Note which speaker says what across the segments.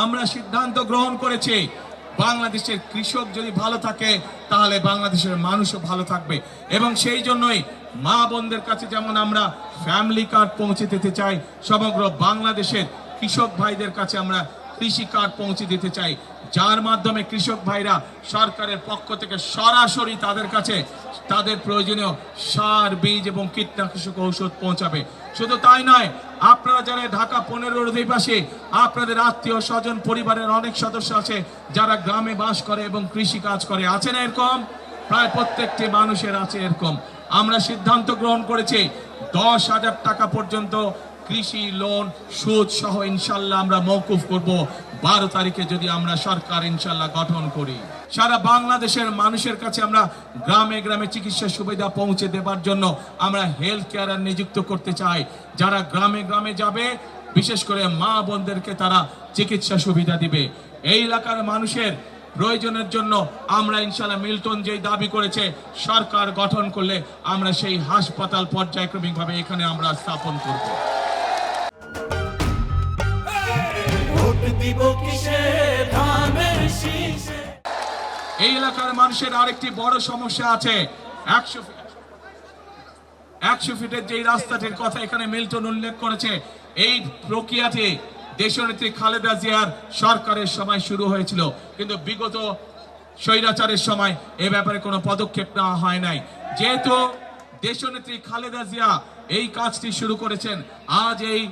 Speaker 1: আমরা সিদ্ধান্ত গ্রহণ করেছি বাংলাদেশের কৃষক যদি ভালো থাকে তাহলে বাংলাদেশের মানুষও ভালো থাকবে। এবং সেই জন্যই মা বোনদের কাছে যেমন আমরা ফ্যামিলি কার্ড পৌঁছে দিতে চাই, সমগ্র বাংলাদেশের কৃষক ভাইদের কাছে আমরা কৃষি কার্ড পৌঁছে দিতে চাই, যার মাধ্যমে কৃষক ভাইরা সরকারের পক্ষ থেকে সরাসরি তাদের কাছে তাদের প্রয়োজনীয় সার, বীজ এবং কীটনাশক ঔষধ পৌঁছাবে। শুধু তাই নয়, আপনারা যারা ঢাকা 15 অধিবাসী, আপনাদের আত্মীয় স্বজন পরিবারের অনেক সদস্য আছে যারা গ্রামে বাস করে এবং কৃষি কাজ করে, আছে না এরকম? প্রায় প্রত্যেকটি মানুষের আছে এরকম। আমরা সিদ্ধান্ত গ্রহণ করেছি 10,000 টাকা পর্যন্ত কৃষি লোন সুদ সহ ইনশাল্লাহ আমরা মওকুফ করব 12 তারিখে যদি আমরা সরকার ইনশাল্লাহ গঠন করি। সারা বাংলাদেশের মানুষের কাছে আমরা গ্রামে গ্রামে চিকিৎসা সুবিধা পৌঁছে দেবার জন্য আমরা হেলথ কেয়ার নিযুক্ত করতে চাই, যারা গ্রামে গ্রামে যাবে, বিশেষ করে মা বোনদেরকে তারা চিকিৎসা সুবিধা দিবে। এই এলাকার মানুষের প্রয়োজনের জন্য আমরা ইনশাল্লাহ মিল্টন যেই দাবি করেছে সরকার গঠন করলে আমরা সেই হাসপাতাল পর্যায়ক্রমিকভাবে এখানে আমরা স্থাপন করব। এই এলাকার মানুষের আরেকটি বড় সমস্যা আছে। 100 ফিটের যে রাস্তাটির কথা এখানে মিল্টন উল্লেখ করেছে, এই প্রক্রিয়াটি দেশনেত্রী খালেদা জিয়ার সরকারের সময় শুরু হয়েছিল, কিন্তু বিগত স্বৈরাচারের সময় এ ব্যাপারে কোনো পদক্ষেপ নেওয়া হয় নাই। যেহেতু দেশনেত্রী খালেদা জিয়া এই কাজটি শুরু করেছেন, আজ এই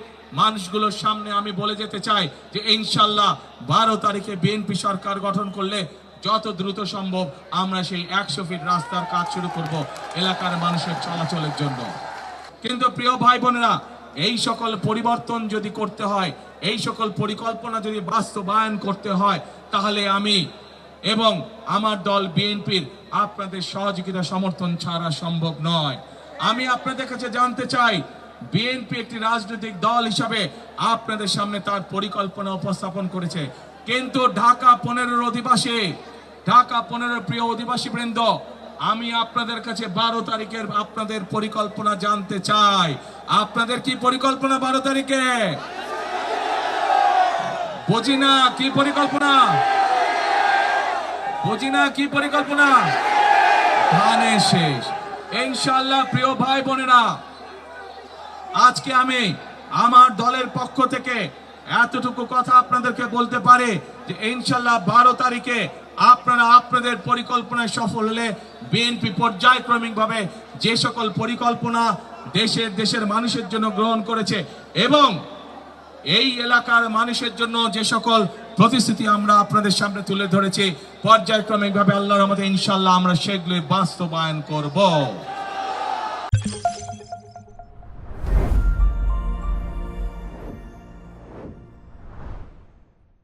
Speaker 1: মানুষগুলোর সামনে আমি বলে যেতে চাই যে ইনশাল্লাহ 12 তারিখে বিএনপি সরকার গঠন করলে যত দ্রুত সম্ভব আমরা সেই 100 ফিট রাস্তার কাজ শুরু করব এলাকার মানুষের চলাচলের জন্য। কিন্তু প্রিয় ভাই বোনেরা, এই সকল পরিবর্তন যদি করতে হয়, এই সকল পরিকল্পনা যদি বাস্তবায়ন করতে হয়, তাহলে আমি এবং আমার দল বিএনপির আপনাদের সহযোগিতা সমর্থন ছাড়া সম্ভব নয়। আমি আপনাদের কাছে জানতে চাই, বিএনপি একটি রাজনৈতিক দল হিসাবে আপনাদের সামনে তার পরিকল্পনা উপস্থাপন করেছে, কিন্তু ঢাকা 15 অধিবাসী, ঢাকা 15 প্রিয় অধিবাসী বৃন্দ, আমি আপনাদের কাছে 12 তারিখের আপনাদের পরিকল্পনা জানতে চাই। আপনাদের কি পরিকল্পনা 12 তারিখে? বুঝি না কি পরিকল্পনা, বুঝি না কি পরিকল্পনা। ধানের শেষ। ইনশাআল্লাহ প্রিয় ভাই বোনেরা, আজকে আমি আমার দলের পক্ষ থেকে এতটুকু কথা আপনাদেরকে বলতে পারে যে ইনশাআল্লাহ 12 তারিখে আপনারা আপনাদের পরিকল্পনায় সফল হলে বিএনপি পর্যায়ক্রমিকভাবে যে সকল পরিকল্পনা দেশের মানুষের জন্য গ্রহণ করেছে এবং এই এলাকার মানুষের জন্য যে সকল প্রতিশ্রুতি আমরা আপনাদের সামনে তুলে ধরেছি, পর্যায়ক্রমিকভাবে আল্লাহর রহমতে ইনশাআল্লাহ আমরা সেগুলো বাস্তবায়ন করব।